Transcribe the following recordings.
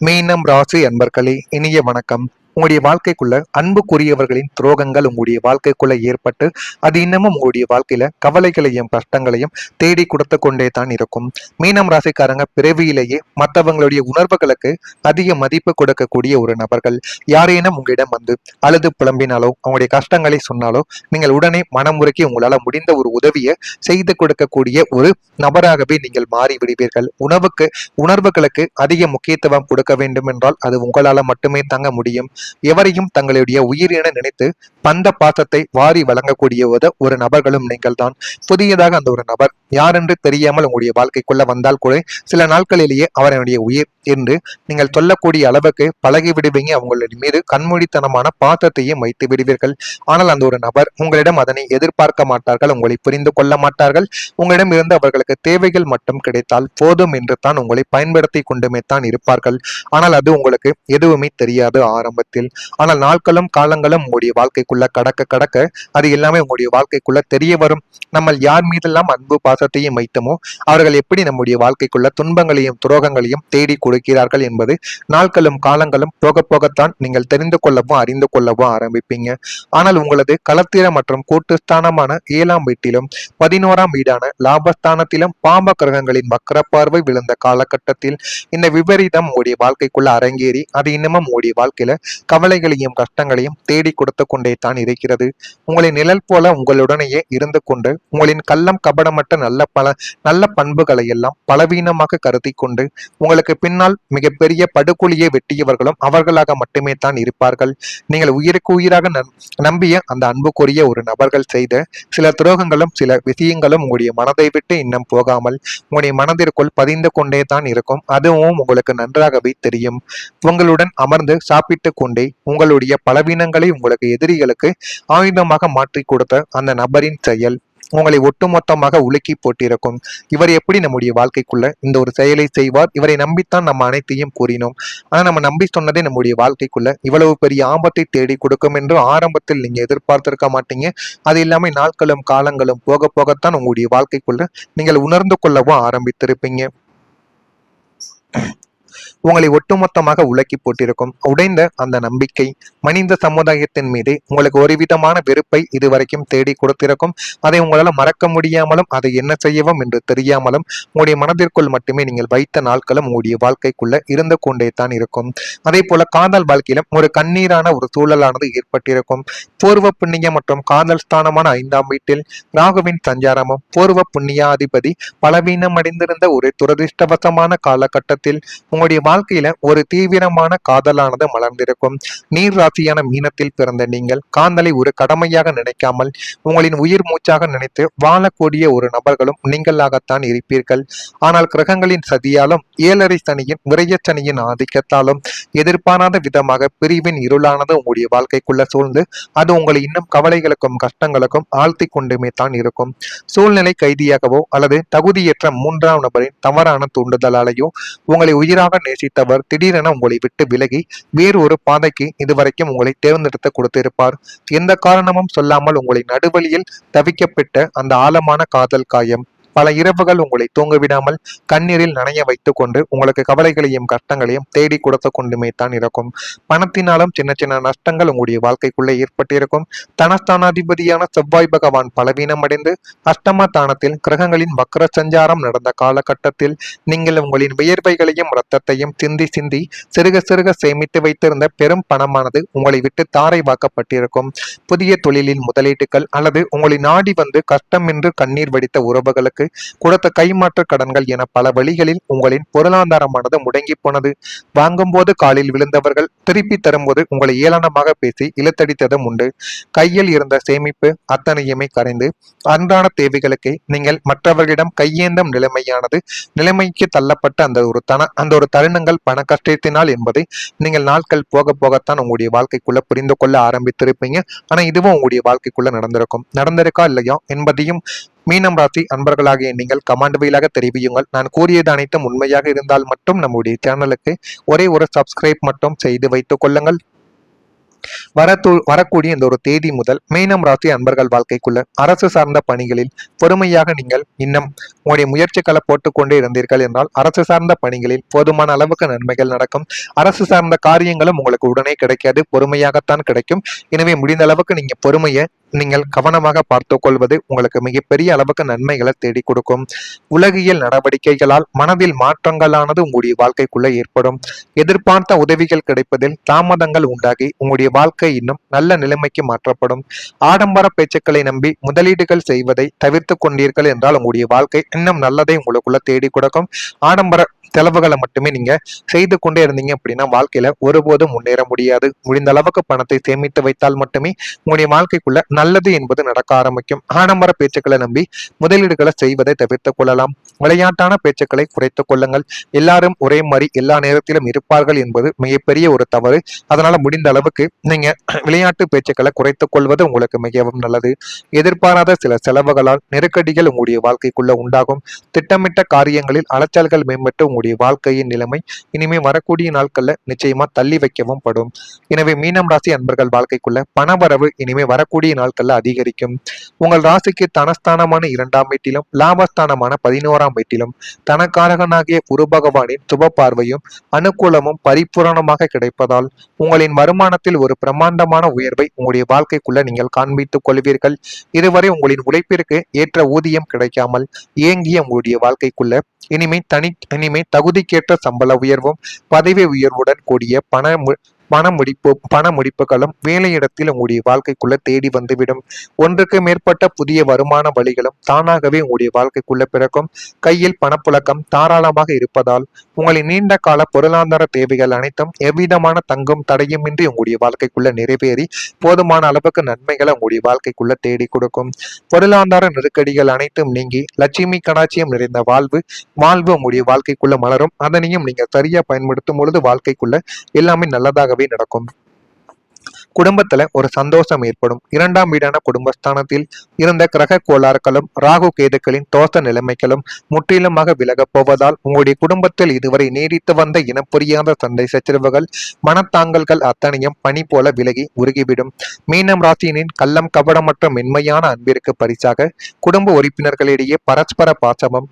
மீனம் ராசி அன்பர்களே, இனிய வணக்கம். உங்களுடைய வாழ்க்கைக்குள்ள அன்புக்குரியவர்களின் துரோகங்கள் உங்களுடைய வாழ்க்கைக்குள்ள ஏற்பட்டு அது இன்னமும் உங்களுடைய வாழ்க்கையில கவலைகளையும் கஷ்டங்களையும் தேடி கொடுத்து கொண்டே தான் இருக்கும். மீனம் ராசிக்காரங்க பிறவியிலேயே மற்றவங்களுடைய உணர்வுகளுக்கு அதிக மதிப்பு கொடுக்கக்கூடிய ஒரு நபர்கள். யாரேனும் உங்களிடம் வந்து அழுது புலம்பினாலோ அவங்களுடைய கஷ்டங்களை சொன்னாலோ நீங்கள் உடனே மனமுறுக்கி உங்களால முடிந்த ஒரு உதவியை செய்து கொடுக்கக்கூடிய ஒரு நபராகவே நீங்கள் மாறி விடுவீர்கள். உணர்வுகளுக்கு அதிக முக்கியத்துவம் கொடுக்க வேண்டும் என்றால் அது உங்களால மட்டுமே தங்க முடியும். எவரையும் தங்களுடைய உயிர் என நினைத்து பந்த பாசத்தை வாரி வழங்கக்கூடிய ஒரு நபர்களும் நீங்கள் தான். புதியதாக அந்த ஒரு நபர் யார் என்று தெரியாமல் உங்களுடைய வாழ்க்கைக்குள்ள வந்தால் கூட சில நாட்களிலேயே அவருடைய உயிர் என்று நீங்கள் சொல்லக்கூடிய அளவுக்கு பழகி விடுவீங்க. அவங்களுடைய மீது கண்மூடித்தனமான பாசத்தையும் வைத்து விடுவீர்கள். ஆனால் அந்த ஒரு நபர் உங்களிடம் அதனை எதிர்பார்க்க மாட்டார்கள், உங்களை புரிந்து கொள்ள மாட்டார்கள். உங்களிடம் இருந்து அவர்களுக்கு தேவைகள் மட்டும் கிடைத்தால் போதும் என்று தான் உங்களை பயன்படுத்தி கொண்டுமே தான் இருப்பார்கள். ஆனால் அது உங்களுக்கு எதுவுமே தெரியாது ஆரம்பத்தில். ஆனால் நாட்களும் காலங்களும் உங்களுடைய வாழ்க்கைக்குள்ள கடக்க கடக்க அது எல்லாமே உங்களுடைய வாழ்க்கைக்குள்ள தெரிய வரும். நம்ம யார் மீதெல்லாம் அன்பு பாசத்தையும் வைத்தமோ அவர்கள் எப்படி நம்முடைய வாழ்க்கைக்குள்ள துன்பங்களையும் துரோகங்களையும் தேடி கொடுக்கிறார்கள் என்பது நாட்களும் காலங்களும் போக போகத்தான் நீங்கள் தெரிந்து கொள்ளவும் அறிந்து கொள்ளவும் ஆரம்பிப்பீங்க. ஆனால் உங்களது களத்திர மற்றும் கூட்டுஸ்தானமான 7ஆம் வீட்டிலும் 11ஆம் வீடான லாபஸ்தானத்திலும் பாம்ப கிரகங்களின் வக்கர பார்வை விழுந்த காலகட்டத்தில் இந்த விபரீதம் உங்களுடைய வாழ்க்கைக்குள்ள அரங்கேறி அது இன்னமும் உங்களுடைய வாழ்க்கையில கவலைகளையும் கஷ்டங்களையும் தேடி கொடுத்து கொண்டே தான் இருக்கிறது. உங்களின் நிழல் போல உங்களுடனேயே இருந்து கொண்டு உங்களின் கள்ளம் கபடமற்ற நல்ல பண்புகளை எல்லாம் பலவீனமாக கருதி கொண்டு உங்களுக்கு பின்னால் மிகப்பெரிய படுகொலியை வெட்டியவர்களும் அவர்களாக மட்டுமே தான் இருப்பார்கள். நீங்கள் உயிருக்கு உயிராக நம்பிய அந்த அன்புக்குரிய ஒரு நபர்கள் செய்த சில துரோகங்களும் சில விஷயங்களும் உங்களுடைய மனதை விட்டு இன்னும் போகாமல் உங்களுடைய மனதிற்குள் பதிந்து கொண்டே தான் இருக்கும். அதுவும் உங்களுக்கு நன்றாகவே தெரியும். உங்களுடன் அமர்ந்து சாப்பிட்டு கொண்டே உங்களுடைய பலவீனங்களை உங்களுக்கு எதிரிகளுக்கு ஆயுதமாக மாற்றி கொடுத்த அந்த நபரின் செயல் உங்களை ஒட்டுமொத்தமாக உலுக்கி போட்டிருக்கும். இவர் எப்படி நம்முடைய வாழ்க்கைக்குள்ள இந்த ஒரு செயலை செய்வார், இவரை நம்பித்தான் நம்ம அனைத்தையும் கூறினோம். ஆனா நம்ம நம்பி சொன்னதே நம்முடைய வாழ்க்கைக்குள்ள இவ்வளவு பெரிய ஆபத்தை தேடி கொடுக்கும் என்று ஆரம்பத்தில் நீங்க எதிர்பார்த்திருக்க மாட்டீங்க. அது இல்லாம நாட்களும் காலங்களும் போக போகத்தான் உங்களுடைய வாழ்க்கைக்குள்ள நீங்கள் உணர்ந்து கொள்ளவும் ஆரம்பித்திருப்பீங்க. உங்களை ஒட்டுமொத்தமாக உலக்கி போட்டிருக்கும். உடைந்த அந்த நம்பிக்கை மனித சமுதாயத்தின் மீது உங்களுக்கு ஒரு விதமான வெறுப்பை இதுவரைக்கும் தேடி கொடுத்திருக்கும். அதை உங்களால மறக்க முடியாமலும் அதை என்ன செய்யவும் என்று தெரியாமலும் உங்களுடைய மனதிற்குள் மட்டுமே நீங்கள் வைத்த நாட்களும் உங்களுடைய வாழ்க்கைக்குள்ள இருந்து கொண்டே தான் இருக்கும். அதே போல காதல் வாழ்க்கையிலும் ஒரு கண்ணீரான ஒரு சூழலானது ஏற்பட்டிருக்கும். பூர்வ புண்ணிய மற்றும் காதல் ஸ்தானமான 5ஆம் வீட்டில் ராகுவின் சஞ்சாரமும் பூர்வ புண்ணியாதிபதி பலவீனம் அடைந்திருந்த ஒரு துரதிருஷ்டவசமான காலகட்டத்தில் உங்களுடைய வாழ்க்கையில ஒரு தீவிரமான காதலானது மலர்ந்திருக்கும். நீர் ராசியான மீனத்தில் பிறந்த நீங்கள் காதலை ஒரு கடமையாக நினைக்காமல் உங்களின் உயிர் மூச்சாக நினைத்து வாழக்கூடிய ஒரு நபர்களும் நீங்களாகத்தான் இருப்பீர்கள். ஆனால் கிரகங்களின் சதியாலும் 7.5 சனியின் விரைய சனியின் ஆதிக்கத்தாலும் எதிர்பாராத விதமாக பிரிவின் இருளானது உங்களுடைய வாழ்க்கைக்குள்ள சூழ்ந்து அது உங்களை இன்னும் கவலைகளுக்கும் கஷ்டங்களுக்கும் ஆழ்த்தி கொண்டுமே தான் இருக்கும். சூழ்நிலை கைதியாகவோ அல்லது தகுதியற்ற 3ஆம் நபரின் தவறான தூண்டுதலாலேயோ உங்களை உயிராக நேசித்தவர் திடீரென உங்களை விட்டு விலகி வேறு ஒரு பாதைக்கு இதுவரைக்கும் உங்களை தேர்ந்தெடுத்து கொடுத்திருப்பார். எந்த காரணமும் சொல்லாமல் உங்களை நடுவழியில் தவிக்கப்பட்ட அந்த ஆழமான காதல் காயம் பல இரவுகள் உங்களை தூங்க விடாமல் கண்ணீரில் நனைய வைத்துக் கொண்டு உங்களுக்கு கவலைகளையும் கஷ்டங்களையும் தேடி கொடுத்து கொண்டுமே தான் இருக்கும். பணத்தினாலும் சின்ன சின்ன நஷ்டங்கள் உங்களுடைய வாழ்க்கைக்குள்ளே ஏற்பட்டிருக்கும். தனஸ்தானாதிபதியான செவ்வாய் பகவான் பலவீனம் அடைந்து அஷ்டம தானத்தில் கிரகங்களின் வக்ர சஞ்சாரம் நடந்த காலகட்டத்தில் நீங்கள் உங்களின் வியர்வைகளையும் இரத்தத்தையும் சிந்தி சிந்தி சிறுக சிறுக சேமித்து வைத்திருந்த பெரும் பணமானது உங்களை விட்டு தாரை வாக்கப்பட்டிருக்கும். புதிய தொழிலில் முதலீட்டுகள் அல்லது உங்களை நாடி வந்து கஷ்டம் என்று கண்ணீர் வடித்த உறவுகளுக்கு கொடுத்த கைமாற்று கடன்கள் என பல வழிகளில் உங்களின் பொருளாதாரமானது முடங்கி போனது. வாங்கும் போது காலில் விழுந்தவர்கள் திருப்பி தரும்போது உங்களை ஏளனமாக பேசி இழுத்தடித்ததும் உண்டு. கையில் இருந்த சேமிப்பு அத்தனையுமே கரைந்து அன்றாட தேவைகளுக்கு நீங்கள் மற்றவர்களிடம் கையேந்தும் நிலைமைக்கு தள்ளப்பட்ட அந்த ஒரு தருணங்கள் பண கஷ்டத்தினால் என்பதை நீங்கள் நாட்கள் போக போகத்தான் உங்களுடைய வாழ்க்கைக்குள்ள புரிந்து கொள்ள ஆரம்பித்திருப்பீங்க. ஆனா இதுவும் உங்களுடைய வாழ்க்கைக்குள்ள நடந்திருக்கா இல்லையா என்பதையும் மீனம் ராசி அன்பர்களாகிய நீங்கள் கமெண்ட் வழியாக தெரிவியுங்கள். நான் கூறியது அனைத்தும் உண்மையாக இருந்தால் மட்டும் நம்முடைய சேனலுக்கு ஒரே ஒரு சப்ஸ்கிரைப் மட்டும் செய்து வைத்துக் கொள்ளுங்கள். வரக்கூடிய இந்த ஒரு தேதி முதல் மீனம் ராசி அன்பர்கள் வாழ்க்கைக்குள்ள அரசு சார்ந்த பணிகளில் பொறுமையாக நீங்கள் இன்னும் உங்களுடைய முயற்சிகளை போட்டுக்கொண்டே இருந்தீர்கள் என்றால் அரசு சார்ந்த பணிகளில் போதுமான அளவுக்கு நன்மைகள் நடக்கும். அரசு சார்ந்த காரியங்களும் உங்களுக்கு உடனே கிடைக்காது, பொறுமையாகத்தான் கிடைக்கும். எனவே முடிந்த அளவுக்கு நீங்க பொறுமையை நீங்கள் கவனமாக பார்த்துக் கொள்வது உங்களுக்கு மிகப்பெரிய அளவுக்கு நன்மைகளை தேடி கொடுக்கும். உலகியல் நடவடிக்கைகளால் மனதில் மாற்றங்களானது உங்களுடைய வாழ்க்கைக்குள்ள ஏற்படும். எதிர்பார்த்த உதவிகள் கிடைப்பதில் தாமதங்கள் உண்டாகி உங்களுடைய வாழ்க்கை இன்னும் நல்ல நிலைமைக்கு மாற்றப்படும். ஆடம்பர பேச்சுக்களை நம்பி முதலீடுகள் செய்வதை தவிர்த்து கொண்டீர்கள் என்றால் உங்களுடைய வாழ்க்கை இன்னும் நல்லதை உங்களுக்குள்ள தேடி கொடுக்கும். ஆடம்பர செலவுகளை மட்டுமே நீங்க செய்து கொண்டே இருந்தீங்க அப்படின்னா வாழ்க்கையில ஒருபோதும் முன்னேற முடியாது. முடிந்த அளவுக்கு பணத்தை சேமித்து வைத்தால் மட்டுமே உங்களுடைய வாழ்க்கைக்குள்ள நல்லது என்பது நடக்க ஆரம்பிக்கும். ஆடம்பர பேச்சுக்களை நம்பி முதலீடுகளை செய்வதை தவிர்த்துக் கொள்ளலாம். விளையாட்டான பேச்சுக்களை குறைத்துக் கொள்ளுங்கள். எல்லாரும் ஒரே மாதிரி எல்லா நேரத்திலும் இருப்பார்கள் என்பது மிகப்பெரிய ஒரு தவறு. அதனால முடிந்த அளவுக்கு நீங்க விளையாட்டு பேச்சுக்களை குறைத்துக் கொள்வது உங்களுக்கு மிகவும் நல்லது. எதிர்பாராத சில செலவுகளால் நெருக்கடிகள் உங்களுடைய வாழ்க்கைக்குள்ள உண்டாகும். திட்டமிட்ட காரியங்களில் அலைச்சல்கள் மேம்பட்டு உங்களுடைய வாழ்க்கையின் நிலைமை இனிமே வரக்கூடிய நாட்கள்ல நிச்சயமா தள்ளி வைக்கவும் படும். எனவே மீனம் ராசி அன்பர்கள் வாழ்க்கைக்குள்ள பணவரவு இனிமே வரக்கூடிய நாட்கள்ல அதிகரிக்கும். உங்கள் ராசிக்கு தனஸ்தானமான 2ஆம் வீட்டிலும் லாபஸ்தானமான 11ஆம் வீட்டிலும் தனக்காரகனாகிய குரு பகவானின் சுப பார்வையும் அனுகூலமும் பரிபூரணமாக கிடைப்பதால் உங்களின் வருமானத்தில் ஒரு பிரம்மாண்டமான உயர்வை உங்களுடைய வாழ்க்கைக்குள்ள நீங்கள் காண்பித்துக் கொள்வீர்கள். இதுவரை உங்களின் உழைப்பிற்கு ஏற்ற ஊதியம் கிடைக்காமல் ஏங்கிய உங்களுடைய வாழ்க்கைக்குள்ள இனிமே தகுதிக்கேற்ற சம்பள உயர்வும் பதவி உயர்வுடன் கூடிய பண முடிப்புகளும் வேலையிடத்தில் உங்களுடைய வாழ்க்கைக்குள்ள தேடி வந்துவிடும். ஒன்றுக்கு மேற்பட்ட புதிய வருமான வழிகளும் தானாகவே உங்களுடைய வாழ்க்கைக்குள்ள பிறக்கும். கையில் பணப்புழக்கம் தாராளமாக இருப்பதால் உங்களின் நீண்ட கால பொருளாதார தேவைகள் அனைத்தும் எவ்விதமான தங்கும் தடையுமின்றி உங்களுடைய வாழ்க்கைக்குள்ள நிறைவேறி போதுமான அளவுக்கு நன்மைகளை உங்களுடைய வாழ்க்கைக்குள்ள தேடி கொடுக்கும். பொருளாதார நெருக்கடிகள் அனைத்தும் நீங்கி லட்சுமி கடாட்சியம் நிறைந்த வாழ்வு உங்களுடைய வாழ்க்கைக்குள்ள மலரும். அதனையும் நீங்க சரியா பயன்படுத்தும் பொழுது வாழ்க்கைக்குள்ள எல்லாமே நல்லதாகவே நடக்கும். குடும்பத்துல ஒரு சந்தோஷம் ஏற்படும். 2ஆம் வீடான குடும்பஸ்தானத்தில் இருந்த கிரக கோளாறுகளும் ராகு கேதுக்களின் தோஷ நிலைமைகளும் முற்றிலுமாக விலகப் போவதால் உங்களுடைய குடும்பத்தில் இதுவரை நீடித்து வந்த இனப்புரியாத சண்டை சச்சரவுகள் மனத்தாங்கல்கள் அத்தனையும் பனி போல விலகி உருகிவிடும். மீனம் ராசியினின் கள்ளம் கபடமற்ற மென்மையான அன்பிற்கு பரிசாக குடும்ப உறுப்பினர்களிடையே பரஸ்பர பாசமும்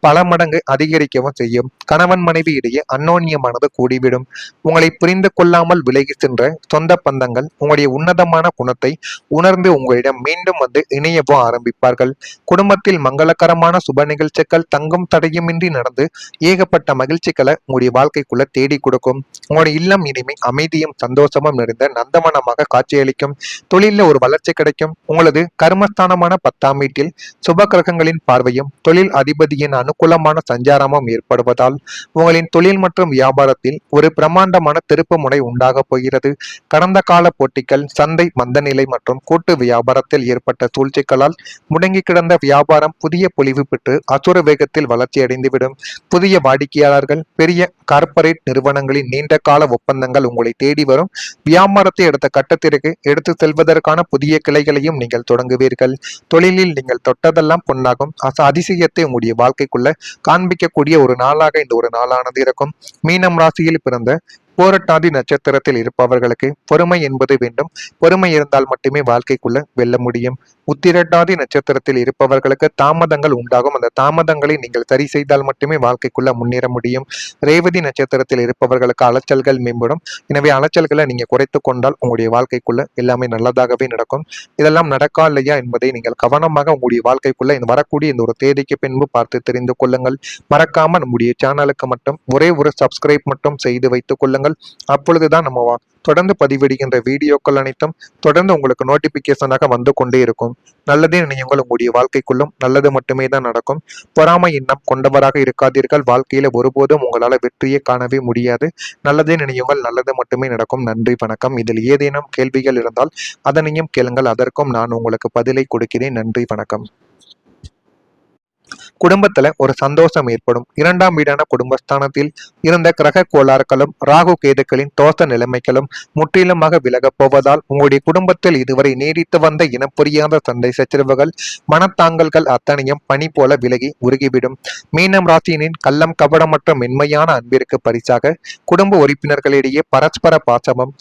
பல மடங்கு அதிகரிக்கவும் செய்யும். கணவன் மனைவி இடையே அந்யோன்யமானது கூடிவிடும். உங்களை புரிந்து கொள்ளாமல் விலகி சென்ற சொந்த பந்தங்கள் உங்களுடைய உன்னதமான குணத்தை உணர்ந்து உங்களிடம் மீண்டும் வந்து இணையவும் ஆரம்பிப்பார்கள். குடும்பத்தில் மங்களகரமான சுப நிகழ்ச்சிகள் தங்கும் தடையுமின்றி நடந்து ஏகப்பட்ட மகிழ்ச்சிகளை உங்களுடைய வாழ்க்கைக்குள்ள தேடி கொடுக்கும். உங்களுடைய இல்லம் இனிமே அமைதியும் சந்தோஷமும் நிறைந்த நந்தவனமாக காட்சியளிக்கும். தொழில ஒரு வளர்ச்சி கிடைக்கும். உங்களது கர்மஸ்தானமான 10ஆம் வீட்டில் சுப கிரகங்களின் பார்வையும் தொழில் அதிபதியின் அனுகூலமான சஞ்சாரமும் ஏற்படுவதால் உங்களின் தொழில் மற்றும் வியாபாரத்தில் ஒரு பிரம்மாண்டமான திருப்பு முனை உண்டாக போகிறது. கடந்த கால போட்டிகள், சந்தை மந்தநிலை மற்றும் கூட்டு வியாபாரத்தில் ஏற்பட்ட சூழ்ச்சிகளால் முடங்கி கிடந்த வியாபாரம் புதிய பொலிவு பெற்று அசுர வேகத்தில் வளர்ச்சி அடைந்துவிடும். புதிய வாடிக்கையாளர்கள், பெரிய கார்ப்பரேட் நிறுவனங்களின் நீண்ட கால ஒப்பந்தங்கள் உங்களை தேடி வரும். வியாபாரத்தை அடுத்த கட்டத்திற்கு எடுத்து செல்வதற்கான புதிய கிளைகளையும் நீங்கள் தொடங்குவீர்கள். தொழிலில் நீங்கள் தொட்டதெல்லாம் பொன்னாகும். அதிசயத்தை உங்களுடைய வாழ்க்கைக்குள்ள காண்பிக்கக்கூடிய ஒரு நாளாக இந்த ஒரு நாளானது இருக்கும். மீனம் ராசியில் பிறந்த போரட்டாதி நட்சத்திரத்தில் இருப்பவர்களுக்கு பொறுமை என்பது வேண்டும். பொறுமை இருந்தால் மட்டுமே வாழ்க்கைக்குள்ள வெல்ல முடியும். உத்திரட்டாதி நட்சத்திரத்தில் இருப்பவர்களுக்கு தாமதங்கள் உண்டாகும். அந்த தாமதங்களை நீங்கள் சரி செய்தால் மட்டுமே வாழ்க்கைக்குள்ள முன்னேற முடியும். ரேவதி நட்சத்திரத்தில் இருப்பவர்களுக்கு அலைச்சல்கள் மேம்படும். எனவே அலைச்சல்களை நீங்க குறைத்து கொண்டால் உங்களுடைய வாழ்க்கைக்குள்ள எல்லாமே நல்லதாகவே நடக்கும். இதெல்லாம் நடக்கா இல்லையா என்பதை நீங்கள் கவனமாக உங்களுடைய வாழ்க்கைக்குள்ள இந்த வரக்கூடிய இந்த ஒரு தேதிக்கு பின்பு பார்த்து தெரிந்து கொள்ளுங்கள். மறக்காம நம்முடைய சேனலுக்கு மட்டும் ஒரே ஒரு சப்ஸ்கிரைப் மட்டும் செய்து வைத்துக் கொள்ளுங்கள். அப்பொழுதுதான் நம்ம தொடர்ந்து பதிவிடுகின்ற வீடியோக்கள் அனைத்தும் தொடர்ந்து உங்களுக்கு நோட்டிபிகேஷனாக வந்து கொண்டே இருக்கும். நல்லதே நினையுங்கள். உங்களுடைய வாழ்க்கைக்குள்ளும் நல்லது மட்டுமே தான் நடக்கும். பொறாமை எண்ணம் கொண்டவராக இருக்காதீர்கள். வாழ்க்கையில ஒருபோதும் உங்களால வெற்றியை காணவே முடியாது. நல்லதே நினையுங்கள். நல்லது மட்டுமே நடக்கும். நன்றி, வணக்கம். இதில் ஏதேனும் கேள்விகள் இருந்தால் அதனையும் கேளுங்கள். அதற்கும் நான் உங்களுக்கு பதிலை கொடுக்கிறேன். நன்றி, வணக்கம். குடும்பத்துல ஒரு சந்தோஷம் ஏற்படும். 2ஆம் வீடான குடும்பஸ்தானத்தில் இருந்த கிரக கோளாறுகளும் ராகு கேதுக்களின் தோஷ நிலைமைகளும் முற்றிலுமாக விலகப் போவதால் உங்களுடைய குடும்பத்தில் இதுவரை நீடித்து வந்த இனம் புரியாத சண்டை சச்சரவுகள் மனத்தாங்கல்கள் அத்தனையும் பனி போல விலகி உருகிவிடும். மீனம் ராசியினின் கள்ளம் கபடமற்ற மென்மையான அன்பிற்கு பரிசாக குடும்ப உறுப்பினர்களிடையே பரஸ்பர பாசமும்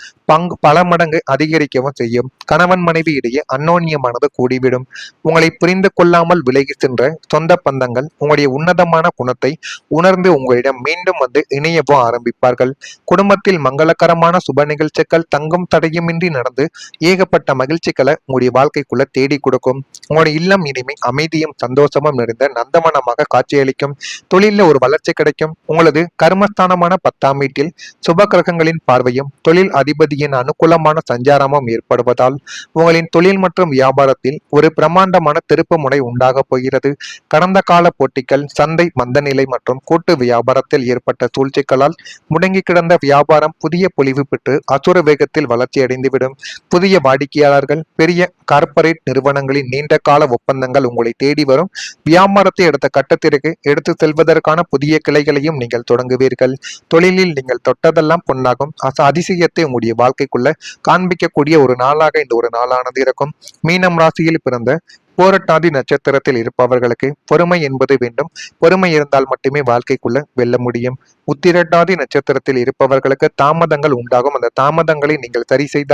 பல மடங்கு அதிகரிக்கவும் செய்யும். கணவன் மனைவி இடையே அந்யோன்யமானது கூடிவிடும். உங்களை புரிந்து கொள்ளாமல் விலகி சென்ற சொந்த பந்தங்கள் உங்களுடைய உன்னதமான குணத்தை உணர்ந்து உங்களிடம் மீண்டும் வந்து இணையவும் ஆரம்பிப்பார்கள். குடும்பத்தில் மங்களகரமான சுப நிகழ்ச்சிகள் தங்கும் தடையுமின்றி நடந்து ஏகப்பட்ட மகிழ்ச்சிகளை உங்களுடைய வாழ்க்கைக்குள்ள தேடி கொடுக்கும். உங்களுடைய இல்லம் இனிமே அமைதியும் சந்தோஷமும் நிறைந்த நந்தவனமாக காட்சியளிக்கும். தொழில ஒரு வளர்ச்சி கிடைக்கும். உங்களது கர்மஸ்தானமான 10ஆம் வீட்டில் சுப கிரகங்களின் பார்வையும் தொழில் அதிபதியின் அனுகூலமான சஞ்சாரமும் ஏற்படுவதால் உங்களின் தொழில் மற்றும் வியாபாரத்தில் ஒரு பிரமாண்டமான திருப்பு முனை உண்டாக போகிறது. கடந்த கால போட்டிகள், சந்தை மந்தநிலை மற்றும் கூட்டு வியாபாரத்தில் ஏற்பட்ட சூழ்ச்சிகளால் முடங்கி கிடந்த வியாபாரம் புதிய பொலிவு பெற்று அசுர வேகத்தில் வளர்ச்சி அடைந்துவிடும். புதிய வாடிக்கையாளர்கள், பெரிய கார்ப்பரேட் நிறுவனங்களின் நீண்ட கால ஒப்பந்தங்கள் உங்களை தேடி வரும். வியாபாரத்தை அடுத்த கட்டத்திற்கு எடுத்து செல்வதற்கான புதிய கிளைகளையும் நீங்கள் தொடங்குவீர்கள். தொழிலில் நீங்கள் தொட்டதெல்லாம் பொன்னாகும். அதிசயத்தை உங்களுடைய வாழ்க்கைக்குள்ள காண்பிக்கக்கூடிய ஒரு நாளாக இந்த ஒரு நாளானது இருக்கும். மீனம் ராசியில் பிறந்த போரட்டாதி நட்சத்திரத்தில் இருப்பவர்களுக்கு பொறுமை என்பது வேண்டும். பொறுமை இருந்தால் மட்டுமே வாழ்க்கைக்குள்ள வெல்ல முடியும். உத்திரட்டாதி நட்சத்திரத்தில் இருப்பவர்களுக்கு தாமதங்கள் உண்டாகும். அந்த தாமதங்களை நீங்கள் சரி செய்தால்